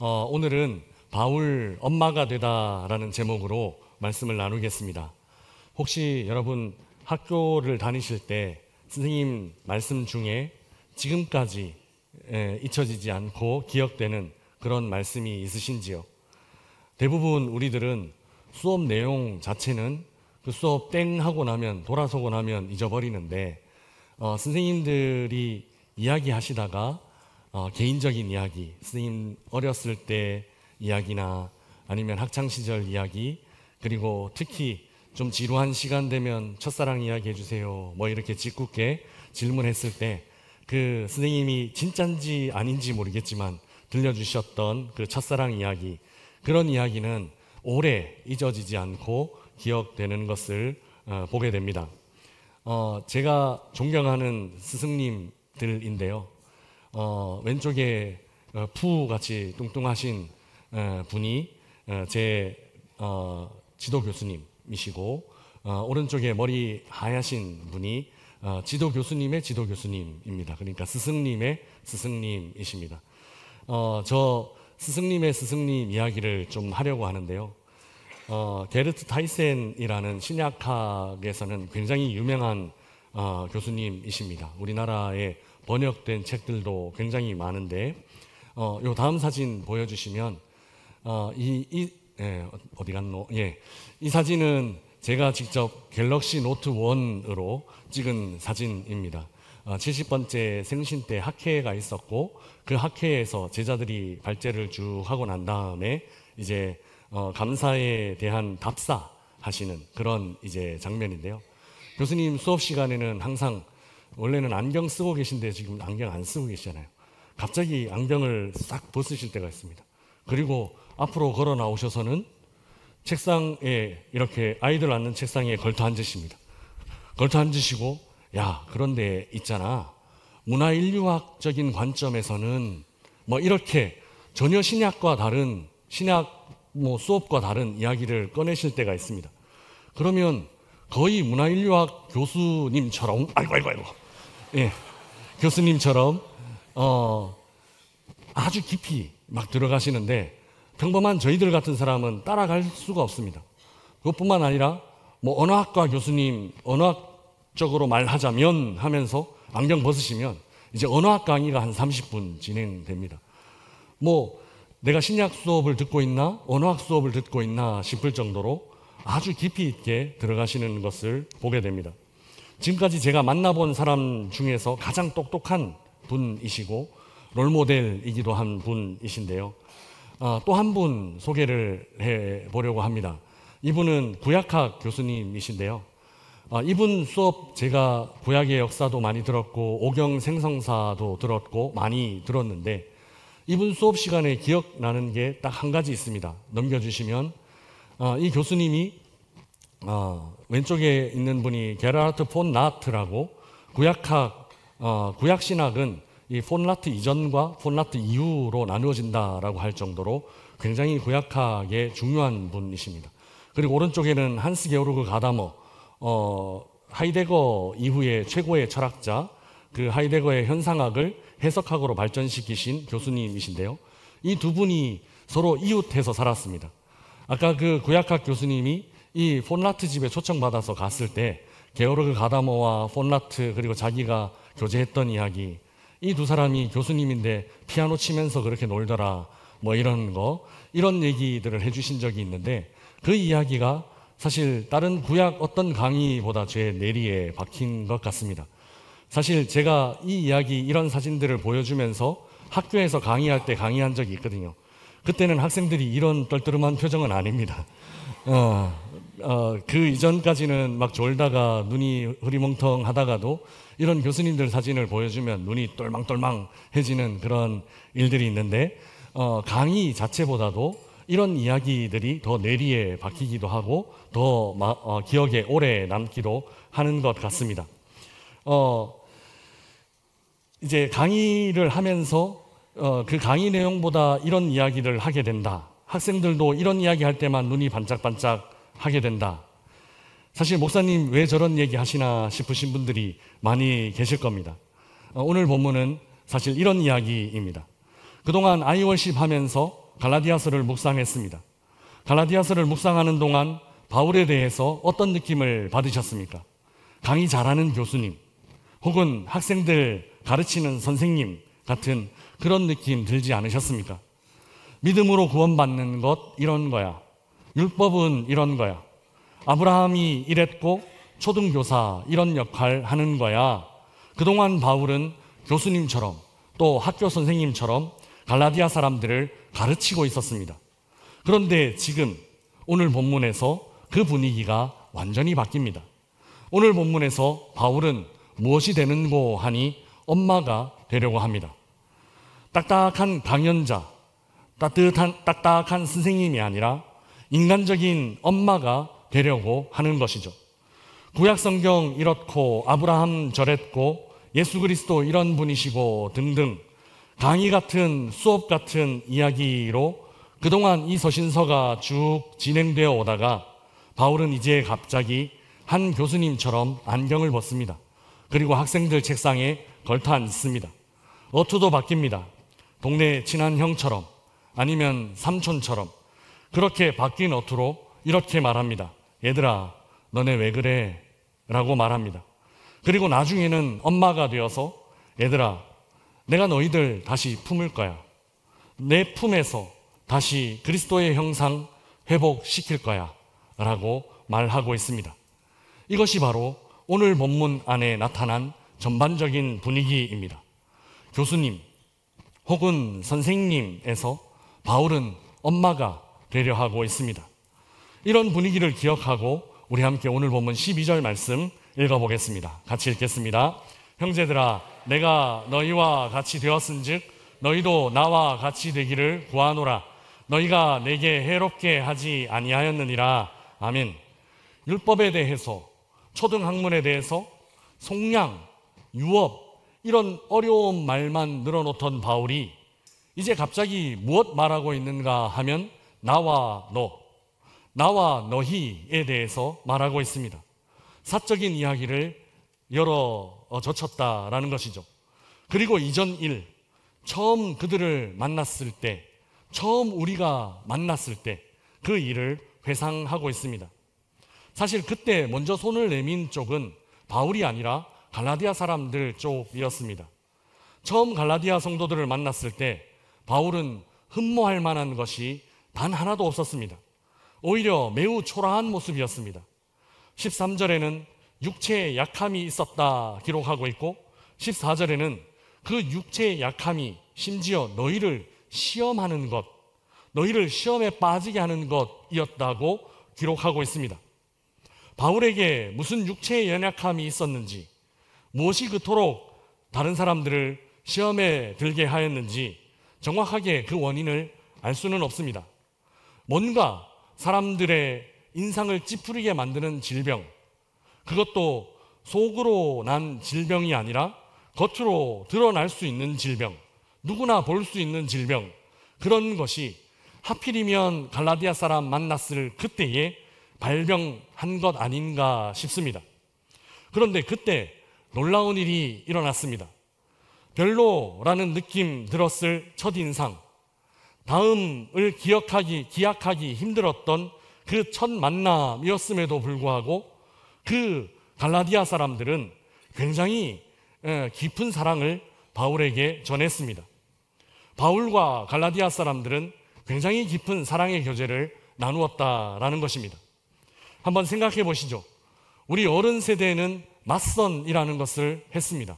오늘은 바울 엄마가 되다라는 제목으로 말씀을 나누겠습니다. 혹시 여러분 학교를 다니실 때 선생님 말씀 중에 지금까지 잊혀지지 않고 기억되는 그런 말씀이 있으신지요? 대부분 우리들은 수업 내용 자체는 그 수업 땡 하고 나면 돌아서고 나면 잊어버리는데 선생님들이 이야기하시다가 개인적인 이야기, 선생님 어렸을 때 이야기나 아니면 학창시절 이야기, 그리고 특히 좀 지루한 시간 되면 첫사랑 이야기 해주세요 뭐 이렇게 짓궂게 질문했을 때 그 선생님이 진짠지 아닌지 모르겠지만 들려주셨던 그 첫사랑 이야기, 그런 이야기는 오래 잊어지지 않고 기억되는 것을 보게 됩니다. 제가 존경하는 스승님들인데요. 왼쪽에 푸같이 뚱뚱하신 분이 제 지도 교수님이시고, 오른쪽에 머리 하얗신 분이 지도 교수님의 지도 교수님입니다. 그러니까 스승님의 스승님이십니다. 저 스승님의 스승님 이야기를 좀 하려고 하는데요. 게르트 타이센이라는 신약학에서는 굉장히 유명한 교수님이십니다. 우리나라에 번역된 책들도 굉장히 많은데, 요 다음 사진 보여주시면 어디 갔노? 이 사진은 제가 직접 갤럭시 노트 1으로 찍은 사진입니다. 70번째 생신 때 학회가 있었고, 그 학회에서 제자들이 발제를 쭉 하고 난 다음에 이제 감사에 대한 답사 하시는 그런 이제 장면인데요. 교수님 수업 시간에는 항상, 원래는 안경 쓰고 계신데 지금 안경 안 쓰고 계시잖아요. 갑자기 안경을 싹 벗으실 때가 있습니다. 그리고 앞으로 걸어 나오셔서는 책상에, 이렇게 아이들 앉는 책상에 걸터 앉으십니다. 걸터 앉으시고, 야, 그런데 있잖아, 문화인류학적인 관점에서는 뭐 이렇게 전혀 신약과 다른, 신약 수업과 다른 이야기를 꺼내실 때가 있습니다. 그러면 거의 문화인류학 교수님처럼, 아이고, 교수님처럼 아주 깊이 막 들어가시는데, 평범한 저희들 같은 사람은 따라갈 수가 없습니다. 그것뿐만 아니라 뭐 언어학과 교수님, 언어학적으로 말하자면 하면서 안경 벗으시면 이제 언어학 강의가 한 30분 진행됩니다. 뭐 내가 신약 수업을 듣고 있나, 언어학 수업을 듣고 있나 싶을 정도로 아주 깊이 있게 들어가시는 것을 보게 됩니다. 지금까지 제가 만나본 사람 중에서 가장 똑똑한 분이시고 롤모델이기도 한 분이신데요. 또 한 분 소개를 해보려고 합니다. 이분은 구약학 교수님이신데요. 이분 수업 제가 구약의 역사도 많이 들었고 오경 생성사도 들었고 많이 들었는데, 이분 수업 시간에 기억나는 게 딱 한 가지 있습니다. 넘겨주시면 이 교수님이 왼쪽에 있는 분이 게라르트 폰 라트라고, 구약신학은 이 폰라트 이전과 폰라트 이후로 나누어진다라고 할 정도로 굉장히 구약학의 중요한 분이십니다. 그리고 오른쪽에는 한스 게오르그 가다머, 하이데거 이후의 최고의 철학자, 그 하이데거의 현상학을 해석학으로 발전시키신 교수님이신데요. 이 두 분이 서로 이웃해서 살았습니다. 아까 그 구약학 교수님이 이 폰라트 집에 초청받아서 갔을 때 게오르그 가다머와 폰라트, 그리고 자기가 교제했던 이야기, 이 두 사람이 교수님인데 피아노 치면서 그렇게 놀더라 뭐 이런 얘기들을 해주신 적이 있는데, 그 이야기가 사실 다른 구약 어떤 강의보다 제 뇌리에 박힌 것 같습니다. 사실 제가 이 이야기, 이런 사진들을 보여주면서 학교에서 강의할 때 강의한 적이 있거든요. 그때는 학생들이 이런 떨떠름한 표정은 아닙니다. 그 이전까지는 막 졸다가 눈이 흐리멍텅 하다가도 이런 교수님들 사진을 보여주면 눈이 똘망똘망해지는 그런 일들이 있는데, 강의 자체보다도 이런 이야기들이 더 뇌리에 박히기도 하고 더 기억에 오래 남기도 하는 것 같습니다. 이제 강의를 하면서 그 강의 내용보다 이런 이야기를 하게 된다, 학생들도 이런 이야기 할 때만 눈이 반짝반짝 하게 된다, 사실 목사님 왜 저런 얘기 하시나 싶으신 분들이 많이 계실 겁니다. 오늘 본문은 사실 이런 이야기입니다. 그동안 아이월십 하면서 갈라디아서를 묵상했습니다. 갈라디아서를 묵상하는 동안 바울에 대해서 어떤 느낌을 받으셨습니까? 강의 잘하는 교수님, 혹은 학생들 가르치는 선생님 같은 그런 느낌 들지 않으셨습니까? 믿음으로 구원받는 것 이런 거야. 율법은 이런 거야. 아브라함이 이랬고 초등교사 이런 역할 하는 거야. 그동안 바울은 교수님처럼 또 학교 선생님처럼 갈라디아 사람들을 가르치고 있었습니다. 그런데 지금 오늘 본문에서 그 분위기가 완전히 바뀝니다. 오늘 본문에서 바울은 무엇이 되는고 하니 엄마가 되려고 합니다. 딱딱한 강연자, 딱딱한 선생님이 아니라 인간적인 엄마가 되려고 하는 것이죠. 구약 성경 이렇고 아브라함 저랬고 예수 그리스도 이런 분이시고 등등 강의 같은 수업 같은 이야기로 그동안 이 서신서가 쭉 진행되어 오다가 바울은 이제 갑자기 한 교수님처럼 안경을 벗습니다. 그리고 학생들 책상에 걸터 앉습니다. 어투도 바뀝니다. 동네 친한 형처럼 아니면 삼촌처럼 그렇게 바뀐 어투로 이렇게 말합니다. 얘들아, 너네 왜 그래? 라고 말합니다. 그리고 나중에는 엄마가 되어서 얘들아, 내가 너희들 다시 품을 거야. 내 품에서 다시 그리스도의 형상 회복시킬 거야 라고 말하고 있습니다. 이것이 바로 오늘 본문 안에 나타난 전반적인 분위기입니다. 교수님 혹은 선생님에서 바울은 엄마가 되려 하고 있습니다. 이런 분위기를 기억하고 우리 함께 오늘 본문 12절 말씀 읽어보겠습니다. 같이 읽겠습니다. 형제들아, 내가 너희와 같이 되었은즉 너희도 나와 같이 되기를 구하노라. 너희가 내게 해롭게 하지 아니하였느니라. 아멘. 율법에 대해서, 초등학문에 대해서 속량, 유업 이런 어려운 말만 늘어놓던 바울이 이제 갑자기 무엇 말하고 있는가 하면 나와 너, 나와 너희에 대해서 말하고 있습니다. 사적인 이야기를 젖혔다라는 것이죠. 그리고 이전 일, 처음 그들을 만났을 때, 처음 우리가 만났을 때 그 일을 회상하고 있습니다. 사실 그때 먼저 손을 내민 쪽은 바울이 아니라 갈라디아 사람들 쪽이었습니다. 처음 갈라디아 성도들을 만났을 때 바울은 흠모할 만한 것이 단 하나도 없었습니다. 오히려 매우 초라한 모습이었습니다. 13절에는 육체의 약함이 있었다 기록하고 있고 14절에는 그 육체의 약함이 심지어 너희를 시험하는 것, 너희를 시험에 빠지게 하는 것이었다고 기록하고 있습니다. 바울에게 무슨 육체의 연약함이 있었는지, 무엇이 그토록 다른 사람들을 시험에 들게 하였는지 정확하게 그 원인을 알 수는 없습니다. 뭔가 사람들의 인상을 찌푸리게 만드는 질병, 그것도 속으로 난 질병이 아니라 겉으로 드러날 수 있는 질병, 누구나 볼 수 있는 질병, 그런 것이 하필이면 갈라디아 사람 만났을 그때에 발병한 것 아닌가 싶습니다. 그런데 그때 놀라운 일이 일어났습니다. 별로라는 느낌 들었을 첫인상, 다음을 기약하기 힘들었던 그 첫 만남이었음에도 불구하고 그 갈라디아 사람들은 굉장히 깊은 사랑을 바울에게 전했습니다. 바울과 갈라디아 사람들은 굉장히 깊은 사랑의 교제를 나누었다라는 것입니다. 한번 생각해 보시죠. 우리 어른 세대는 맞선이라는 것을 했습니다.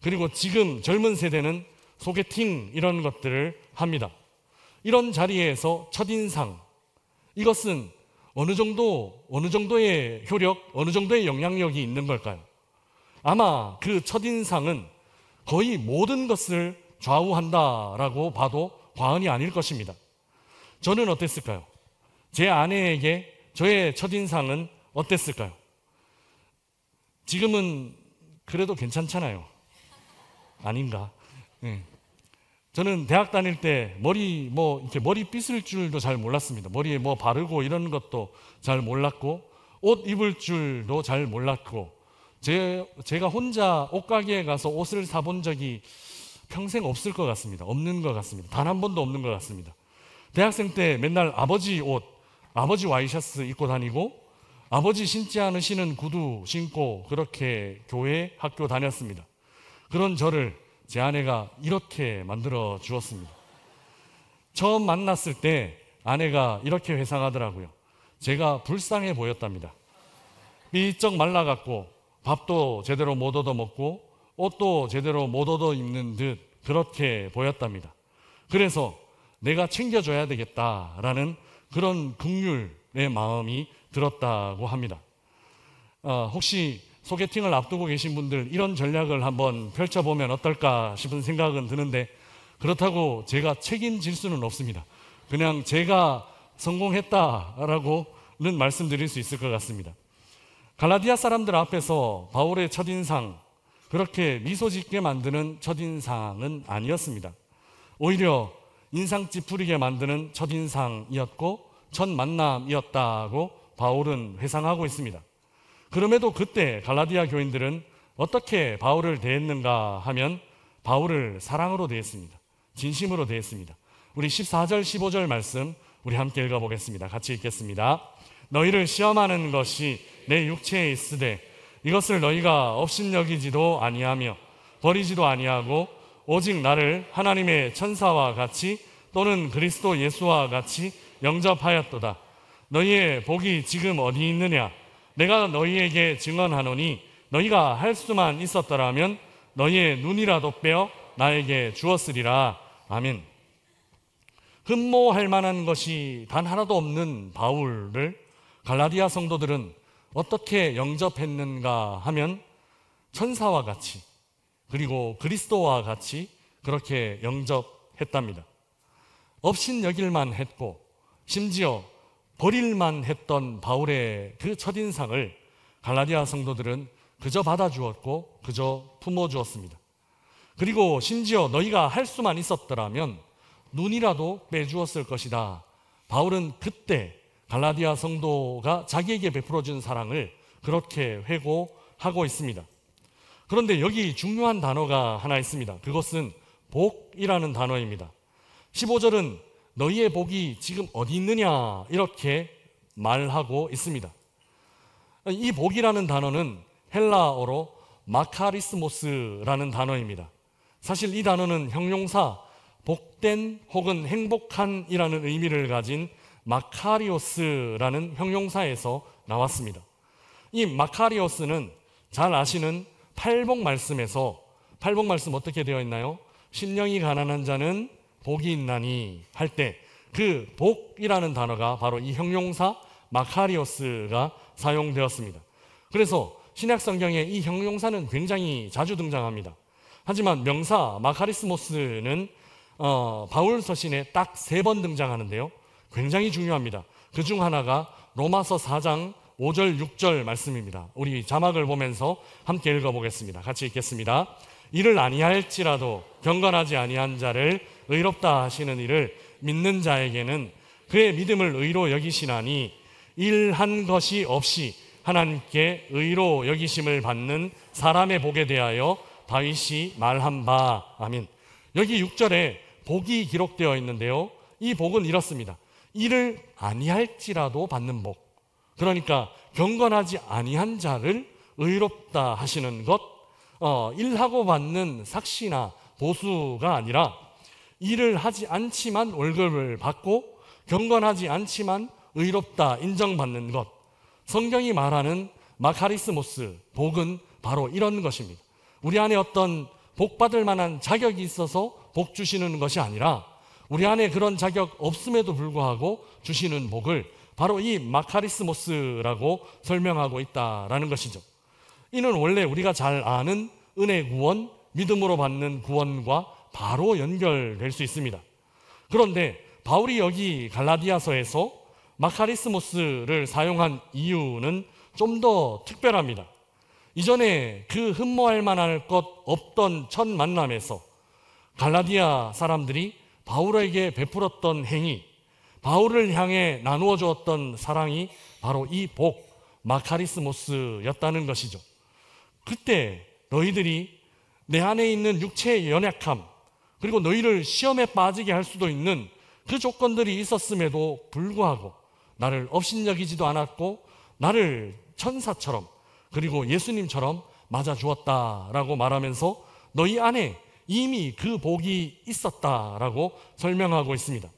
그리고 지금 젊은 세대는 소개팅 이런 것들을 합니다. 이런 자리에서 첫인상, 이것은 어느 정도의 효력, 어느 정도의 영향력이 있는 걸까요? 아마 그 첫인상은 거의 모든 것을 좌우한다라고 봐도 과언이 아닐 것입니다. 저는 어땠을까요? 제 아내에게 저의 첫인상은 어땠을까요? 지금은 그래도 괜찮잖아요. 아닌가? 네. 저는 대학 다닐 때 이렇게 머리 빗을 줄도 잘 몰랐습니다. 머리에 뭐 바르고 이런 것도 잘 몰랐고, 옷 입을 줄도 잘 몰랐고, 제가 혼자 옷가게에 가서 옷을 사본 적이 평생 없을 것 같습니다. 없는 것 같습니다. 단 한 번도 없는 것 같습니다. 대학생 때 맨날 아버지 옷, 아버지 와이셔츠 입고 다니고 아버지 신지 않으시는 구두 신고 그렇게 교회, 학교 다녔습니다. 그런 저를 제 아내가 이렇게 만들어 주었습니다. 처음 만났을 때 아내가 이렇게 회상하더라고요. 제가 불쌍해 보였답니다. 삐쩍 말라갖고 밥도 제대로 못 얻어먹고 옷도 제대로 못 얻어 입는 듯 그렇게 보였답니다. 그래서 내가 챙겨줘야 되겠다라는 그런 긍휼의 마음이 들었다고 합니다. 혹시 소개팅을 앞두고 계신 분들 이런 전략을 한번 펼쳐보면 어떨까 싶은 생각은 드는데 그렇다고 제가 책임질 수는 없습니다. 그냥 제가 성공했다라고는 말씀드릴 수 있을 것 같습니다. 갈라디아 사람들 앞에서 바울의 첫인상, 그렇게 미소 짓게 만드는 첫인상은 아니었습니다. 오히려 인상 찌푸리게 만드는 첫인상이었고 첫 만남이었다고 바울은 회상하고 있습니다. 그럼에도 그때 갈라디아 교인들은 어떻게 바울을 대했는가 하면 바울을 사랑으로 대했습니다. 진심으로 대했습니다. 우리 14절 15절 말씀 우리 함께 읽어보겠습니다. 같이 읽겠습니다. 너희를 시험하는 것이 내 육체에 있으되 이것을 너희가 업신여기지도 아니하며 버리지도 아니하고 오직 나를 하나님의 천사와 같이 또는 그리스도 예수와 같이 영접하였도다. 너희의 복이 지금 어디 있느냐? 내가 너희에게 증언하노니 너희가 할 수만 있었더라면 너희의 눈이라도 빼어 나에게 주었으리라. 아멘. 흠모할 만한 것이 단 하나도 없는 바울을 갈라디아 성도들은 어떻게 영접했는가 하면 천사와 같이 그리고 그리스도와 같이 그렇게 영접했답니다. 업신여길만 했고 심지어 버릴만 했던 바울의 그 첫인상을 갈라디아 성도들은 그저 받아주었고 그저 품어주었습니다. 그리고 심지어 너희가 할 수만 있었더라면 눈이라도 빼주었을 것이다. 바울은 그때 갈라디아 성도가 자기에게 베풀어준 사랑을 그렇게 회고하고 있습니다. 그런데 여기 중요한 단어가 하나 있습니다. 그것은 복이라는 단어입니다. 15절은 너희의 복이 지금 어디 있느냐 이렇게 말하고 있습니다. 이 복이라는 단어는 헬라어로 마카리스모스라는 단어입니다. 사실 이 단어는 형용사 복된 혹은 행복한이라는 의미를 가진 마카리오스라는 형용사에서 나왔습니다. 이 마카리오스는 잘 아시는 팔복 말씀에서 팔복 말씀 어떻게 되어 있나요? 심령이 가난한 자는 복이 있나니 할 때 그 복이라는 단어가 바로 이 형용사 마카리오스가 사용되었습니다. 그래서 신약 성경에 이 형용사는 굉장히 자주 등장합니다. 하지만 명사 마카리스모스는 바울 서신에 딱 3번 등장하는데요. 굉장히 중요합니다. 그중 하나가 로마서 4장 5절 6절 말씀입니다. 우리 자막을 보면서 함께 읽어보겠습니다. 같이 읽겠습니다. 이를 아니할지라도 경건하지 아니한 자를 의롭다 하시는 이를 믿는 자에게는 그의 믿음을 의로 여기시나니 일한 것이 없이 하나님께 의로 여기심을 받는 사람의 복에 대하여 다윗이 말한 바. 아멘. 여기 6절에 복이 기록되어 있는데요. 이 복은 이렇습니다. 이를 아니할지라도 받는 복. 그러니까 경건하지 아니한 자를 의롭다 하시는 것, 일하고 받는 삭시나 보수가 아니라 일을 하지 않지만 월급을 받고 경건하지 않지만 의롭다 인정받는 것. 성경이 말하는 마카리스모스, 복은 바로 이런 것입니다. 우리 안에 어떤 복 받을 만한 자격이 있어서 복 주시는 것이 아니라 우리 안에 그런 자격 없음에도 불구하고 주시는 복을 바로 이 마카리스모스라고 설명하고 있다라는 것이죠. 이는 원래 우리가 잘 아는 은혜 구원, 믿음으로 받는 구원과 바로 연결될 수 있습니다. 그런데 바울이 여기 갈라디아서에서 마카리스모스를 사용한 이유는 좀 더 특별합니다. 이전에 그 흠모할 만할 것 없던 첫 만남에서 갈라디아 사람들이 바울에게 베풀었던 행위, 바울을 향해 나누어 주었던 사랑이 바로 이 복, 마카리스모스였다는 것이죠. 그때 너희들이 내 안에 있는 육체의 연약함, 그리고 너희를 시험에 빠지게 할 수도 있는 그 조건들이 있었음에도 불구하고 나를 업신여기지도 않았고 나를 천사처럼 그리고 예수님처럼 맞아주었다라고 말하면서 너희 안에 이미 그 복이 있었다라고 설명하고 있습니다.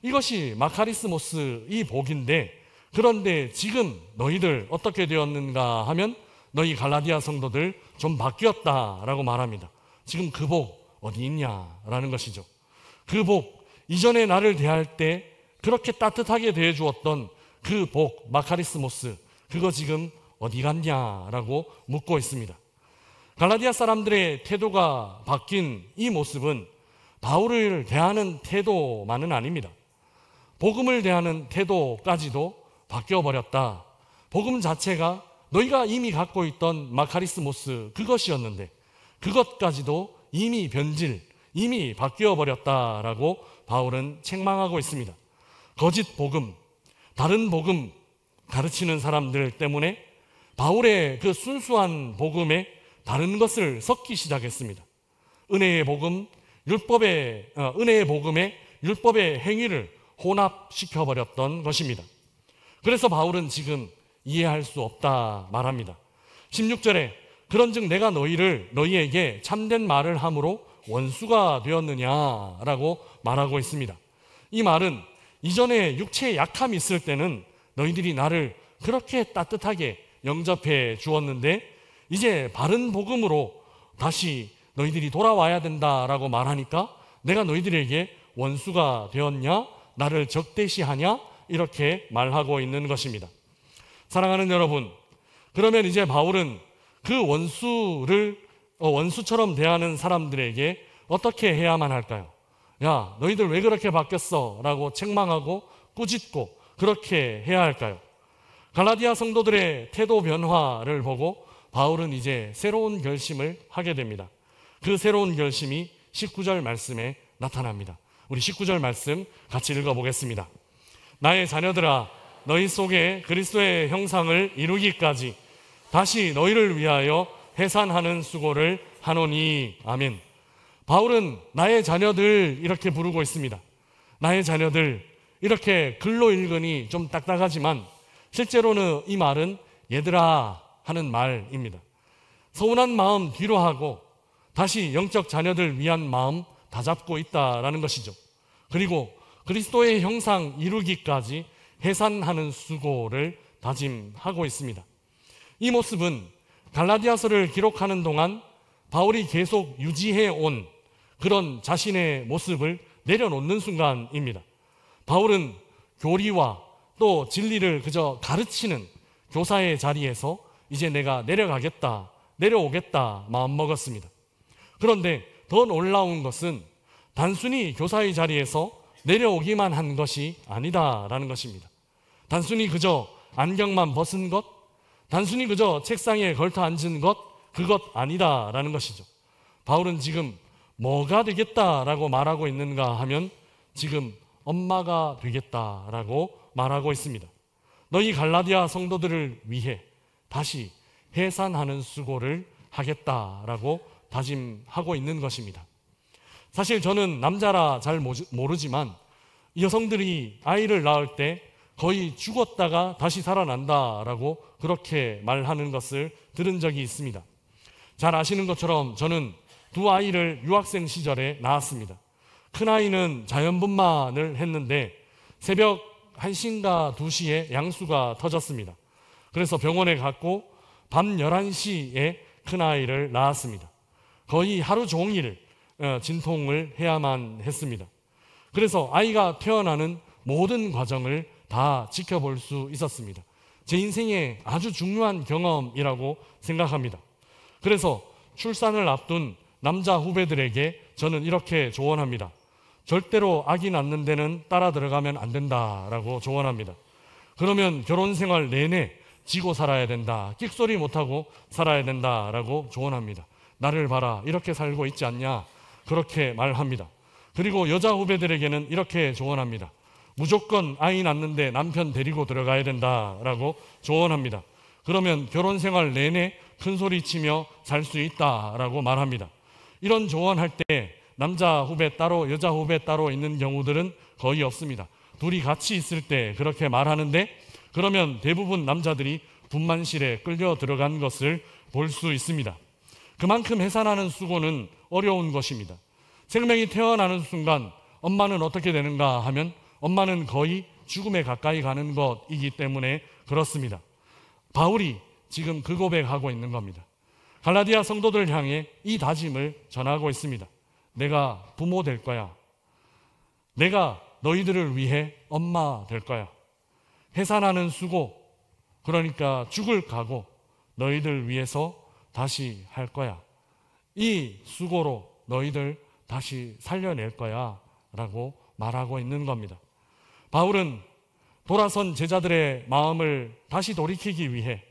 이것이 마카리스모스 이 복인데, 그런데 지금 너희들 어떻게 되었는가 하면 너희 갈라디아 성도들 좀 바뀌었다라고 말합니다. 지금 그 복 어디 있냐라는 것이죠. 그 복, 이전에 나를 대할 때 그렇게 따뜻하게 대해주었던 그 복, 마카리스모스, 그거 지금 어디 갔냐라고 묻고 있습니다. 갈라디아 사람들의 태도가 바뀐 이 모습은 바울을 대하는 태도만은 아닙니다. 복음을 대하는 태도까지도 바뀌어버렸다. 복음 자체가 너희가 이미 갖고 있던 마카리스모스 그것이었는데 그것까지도 이미 변질, 이미 바뀌어버렸다라고 바울은 책망하고 있습니다. 거짓 복음, 다른 복음 가르치는 사람들 때문에 바울의 그 순수한 복음에 다른 것을 섞기 시작했습니다. 은혜의 복음에 율법의 행위를 혼합시켜버렸던 것입니다. 그래서 바울은 지금 이해할 수 없다 말합니다. 16절에 그런즉 내가 너희에게 참된 말을 함으로 원수가 되었느냐라고 말하고 있습니다. 이 말은 이전에 육체의 약함이 있을 때는 너희들이 나를 그렇게 따뜻하게 영접해 주었는데 이제 바른 복음으로 다시 너희들이 돌아와야 된다라고 말하니까 내가 너희들에게 원수가 되었냐? 나를 적대시하냐? 이렇게 말하고 있는 것입니다. 사랑하는 여러분, 그러면 이제 바울은 그 원수처럼 대하는 사람들에게 어떻게 해야만 할까요? 야, 너희들 왜 그렇게 바뀌었어? 라고 책망하고 꾸짖고 그렇게 해야 할까요? 갈라디아 성도들의 태도 변화를 보고 바울은 이제 새로운 결심을 하게 됩니다. 그 새로운 결심이 19절 말씀에 나타납니다. 우리 19절 말씀 같이 읽어보겠습니다. 나의 자녀들아, 너희 속에 그리스도의 형상을 이루기까지 다시 너희를 위하여 해산하는 수고를 하노니. 아멘. 바울은 나의 자녀들 이렇게 부르고 있습니다. 나의 자녀들, 이렇게 글로 읽으니 좀 딱딱하지만 실제로는 이 말은 얘들아 하는 말입니다. 서운한 마음 뒤로 하고 다시 영적 자녀들 위한 마음 다잡고 있다라는 것이죠. 그리고 그리스도의 형상 이루기까지 해산하는 수고를 다짐하고 있습니다. 이 모습은 갈라디아서를 기록하는 동안 바울이 계속 유지해 온 그런 자신의 모습을 내려놓는 순간입니다. 바울은 교리와 또 진리를 그저 가르치는 교사의 자리에서 이제 내가 내려오겠다 마음먹었습니다. 그런데 더 놀라운 것은 단순히 교사의 자리에서 내려오기만 한 것이 아니다라는 것입니다. 단순히 그저 안경만 벗은 것, 단순히 그저 책상에 걸터 앉은 것, 그것 아니다라는 것이죠. 바울은 지금 뭐가 되겠다라고 말하고 있는가 하면 지금 엄마가 되겠다라고 말하고 있습니다. 너희 갈라디아 성도들을 위해 다시 해산하는 수고를 하겠다라고 다짐하고 있는 것입니다. 사실 저는 남자라 잘 모르지만 여성들이 아이를 낳을 때 거의 죽었다가 다시 살아난다라고 그렇게 말하는 것을 들은 적이 있습니다. 잘 아시는 것처럼 저는 두 아이를 유학생 시절에 낳았습니다. 큰아이는 자연분만을 했는데 새벽 1시인가 2시에 양수가 터졌습니다. 그래서 병원에 갔고 밤 11시에 큰아이를 낳았습니다. 거의 하루 종일 진통을 해야만 했습니다. 그래서 아이가 태어나는 모든 과정을 다 지켜볼 수 있었습니다. 제 인생의 아주 중요한 경험이라고 생각합니다. 그래서 출산을 앞둔 남자 후배들에게 저는 이렇게 조언합니다. 절대로 아기 낳는 데는 따라 들어가면 안 된다라고 조언합니다. 그러면 결혼 생활 내내 지고 살아야 된다, 끽소리 못하고 살아야 된다라고 조언합니다. 나를 봐라, 이렇게 살고 있지 않냐, 그렇게 말합니다. 그리고 여자 후배들에게는 이렇게 조언합니다. 무조건 아이 낳는데 남편 데리고 들어가야 된다라고 조언합니다. 그러면 결혼 생활 내내 큰소리 치며 살 수 있다라고 말합니다. 이런 조언할 때 남자 후배 따로 여자 후배 따로 있는 경우들은 거의 없습니다. 둘이 같이 있을 때 그렇게 말하는데, 그러면 대부분 남자들이 분만실에 끌려 들어간 것을 볼 수 있습니다. 그만큼 해산하는 수고는 어려운 것입니다. 생명이 태어나는 순간 엄마는 어떻게 되는가 하면 엄마는 거의 죽음에 가까이 가는 것이기 때문에 그렇습니다. 바울이 지금 그 고백하고 있는 겁니다. 갈라디아 성도들 향해 이 다짐을 전하고 있습니다. 내가 부모 될 거야. 내가 너희들을 위해 엄마 될 거야. 해산하는 수고, 그러니까 죽을 각오, 너희들 위해서 다시 할 거야. 이 수고로 너희들 다시 살려낼 거야 라고 말하고 있는 겁니다. 바울은 돌아선 제자들의 마음을 다시 돌이키기 위해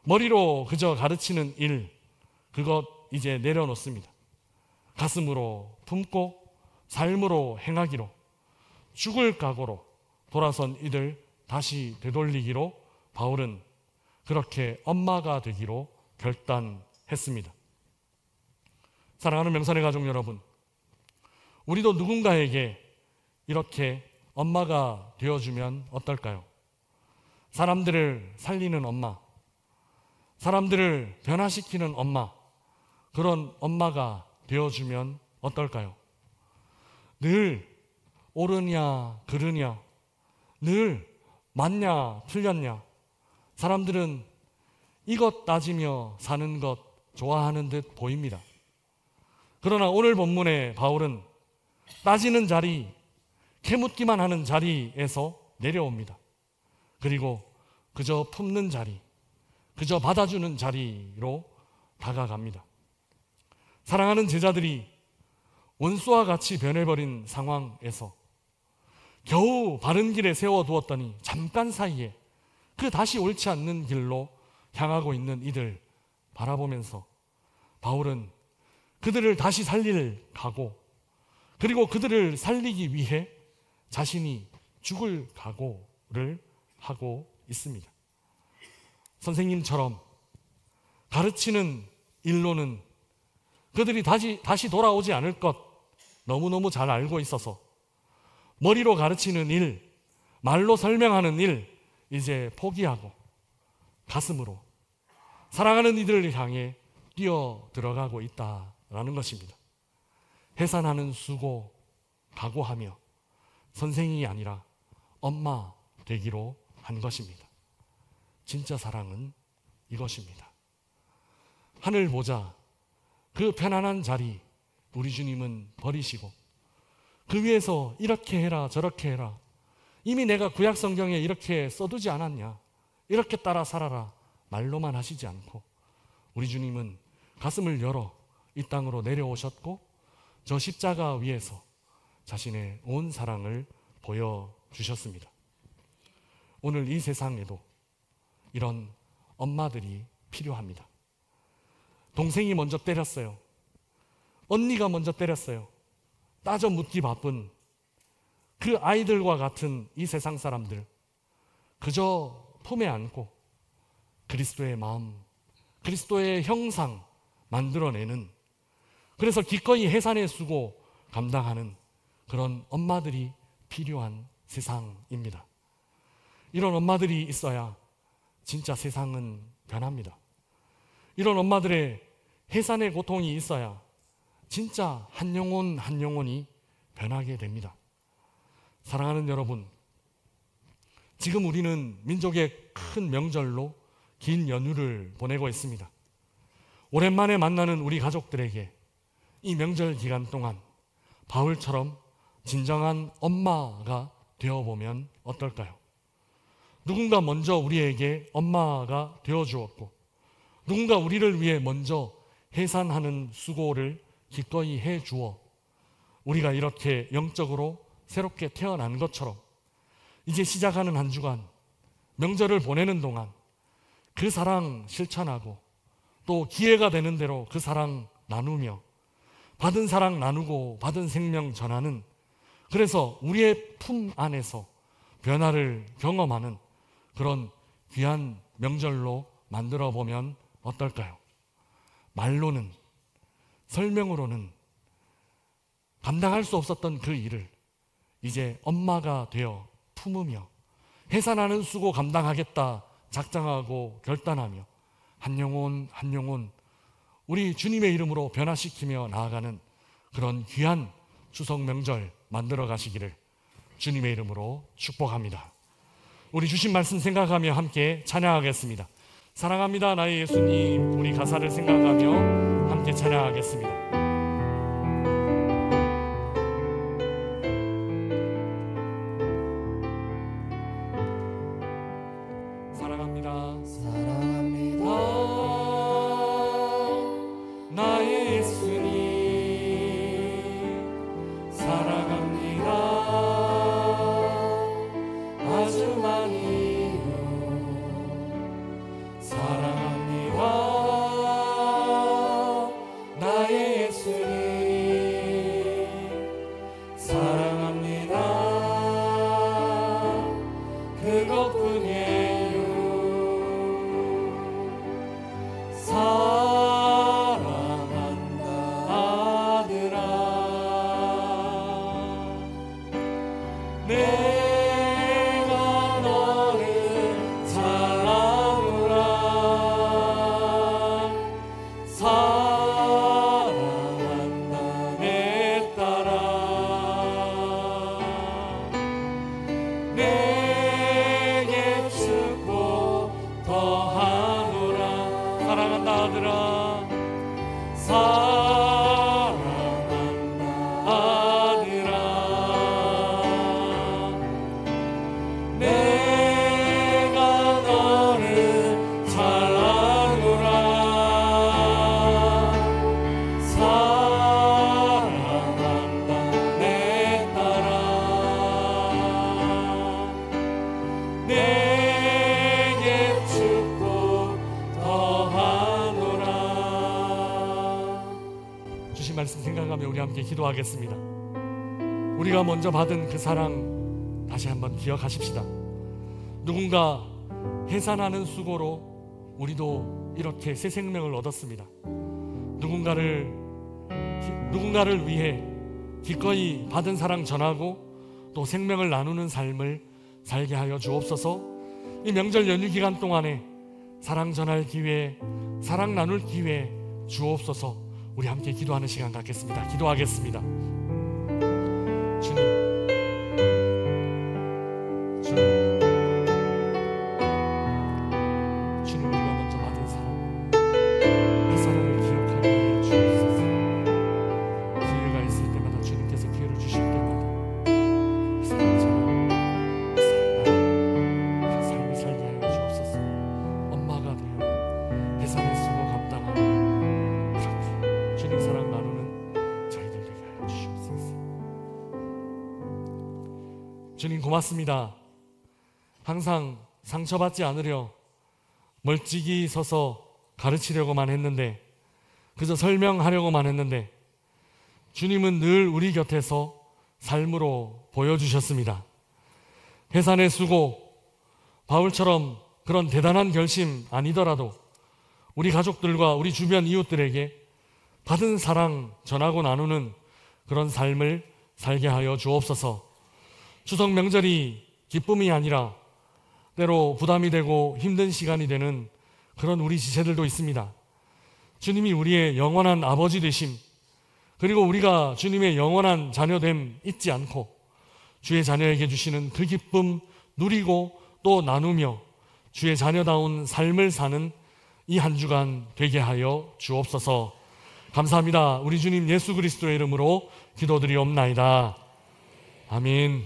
머리로 그저 가르치는 일, 그것 이제 내려놓습니다. 가슴으로 품고 삶으로 행하기로, 죽을 각오로 돌아선 이들 다시 되돌리기로 바울은 그렇게 엄마가 되기로 결단했습니다. 사랑하는 명선의 가족 여러분, 우리도 누군가에게 이렇게 엄마가 되어주면 어떨까요? 사람들을 살리는 엄마, 사람들을 변화시키는 엄마, 그런 엄마가 되어주면 어떨까요? 늘 옳으냐 그르냐, 늘 맞냐 틀렸냐, 사람들은 이것 따지며 사는 것 좋아하는 듯 보입니다. 그러나 오늘 본문의 바울은 따지는 자리, 캐묻기만 하는 자리에서 내려옵니다. 그리고 그저 품는 자리, 그저 받아주는 자리로 다가갑니다. 사랑하는 제자들이 원수와 같이 변해버린 상황에서 겨우 바른 길에 세워두었더니 잠깐 사이에 그 다시 옳지 않는 길로 향하고 있는 이들 바라보면서 바울은 그들을 다시 살릴 각오, 그리고 그들을 살리기 위해 자신이 죽을 각오를 하고 있습니다. 선생님처럼 가르치는 일로는 그들이 다시 돌아오지 않을 것 너무너무 잘 알고 있어서 머리로 가르치는 일, 말로 설명하는 일 이제 포기하고 가슴으로 사랑하는 이들을 향해 뛰어 들어가고 있다라는 것입니다. 해산하는 수고 각오하며 선생이 아니라 엄마 되기로 한 것입니다. 진짜 사랑은 이것입니다. 하늘 보자 그 편안한 자리 우리 주님은 버리시고 그 위에서 이렇게 해라 저렇게 해라, 이미 내가 구약 성경에 이렇게 써두지 않았냐, 이렇게 따라 살아라 말로만 하시지 않고 우리 주님은 가슴을 열어 이 땅으로 내려오셨고 저 십자가 위에서 자신의 온 사랑을 보여주셨습니다. 오늘 이 세상에도 이런 엄마들이 필요합니다. 동생이 먼저 때렸어요. 언니가 먼저 때렸어요. 따져 묻기 바쁜 그 아이들과 같은 이 세상 사람들, 그저 품에 안고 그리스도의 마음, 그리스도의 형상 만들어내는, 그래서 기꺼이 해산의 수고 감당하는 그런 엄마들이 필요한 세상입니다. 이런 엄마들이 있어야 진짜 세상은 변합니다. 이런 엄마들의 해산의 고통이 있어야 진짜 한 영혼 한 영혼이 변하게 됩니다. 사랑하는 여러분, 지금 우리는 민족의 큰 명절로 긴 연휴를 보내고 있습니다. 오랜만에 만나는 우리 가족들에게 이 명절 기간 동안 바울처럼 진정한 엄마가 되어보면 어떨까요? 누군가 먼저 우리에게 엄마가 되어주었고 누군가 우리를 위해 먼저 해산하는 수고를 기꺼이 해주어 우리가 이렇게 영적으로 새롭게 태어난 것처럼 이제 시작하는 한 주간 명절을 보내는 동안 그 사랑 실천하고 또 기회가 되는 대로 그 사랑 나누며 받은 사랑 나누고 받은 생명 전하는, 그래서 우리의 품 안에서 변화를 경험하는 그런 귀한 명절로 만들어 보면 어떨까요? 말로는, 설명으로는 감당할 수 없었던 그 일을 이제 엄마가 되어 품으며 해산하는 수고 감당하겠다 작정하고 결단하며 한 영혼 한 영혼 우리 주님의 이름으로 변화시키며 나아가는 그런 귀한 추석 명절 만들어 가시기를 주님의 이름으로 축복합니다. 우리 주신 말씀 생각하며 함께 찬양하겠습니다. 사랑합니다 나의 예수님, 우리 가사를 생각하며 함께 찬양하겠습니다. 나의 예수님 사랑합니다. 아주 많이요 사랑합니다. 나의 예수님 사랑합니다. 그것뿐이에요. 내가 너를 잘 아노라. 사랑한다 내 딸아. 내게 축복 더하노라. 사랑한다 아들아. 주신 말씀 생각하며 우리 함께 기도하겠습니다. 우리가 먼저 받은 그 사랑 다시 한번 기억하십시다. 누군가 해산하는 수고로 우리도 이렇게 새 생명을 얻었습니다. 누군가를 위해 기꺼이 받은 사랑 전하고 또 생명을 나누는 삶을 살게 하여 주옵소서. 이 명절 연휴 기간 동안에 사랑 전할 기회, 사랑 나눌 기회 주옵소서. 우리 함께 기도하는 시간 갖겠습니다. 기도하겠습니다. 주님, 우리가 먼저 받은 사랑, 이 사랑을 기억하게 하여 주옵소서. 기회가 있을 때마다 주님께서 기회를 주실 때마다 이 사랑 전하고 그 삶을 살게 하여 주옵소서. 엄마가 되어 해산의 수고 감당하고 주님 사랑 나누는 저희들 되게 하여 주시옵소서. 주님 고맙습니다. 항상 상처받지 않으려 멀찍이 서서 가르치려고만 했는데, 그저 설명하려고만 했는데 주님은 늘 우리 곁에서 삶으로 보여주셨습니다. 해산의 수고, 바울처럼 그런 대단한 결심 아니더라도 우리 가족들과 우리 주변 이웃들에게 받은 사랑 전하고 나누는 그런 삶을 살게 하여 주옵소서. 추석 명절이 기쁨이 아니라 때로 부담이 되고 힘든 시간이 되는 그런 우리 지체들도 있습니다. 주님이 우리의 영원한 아버지 되심, 그리고 우리가 주님의 영원한 자녀됨 잊지 않고 주의 자녀에게 주시는 그 기쁨 누리고 또 나누며 주의 자녀다운 삶을 사는 이 한 주간 되게 하여 주옵소서. 감사합니다. 우리 주님 예수 그리스도의 이름으로 기도드리옵나이다. 아멘.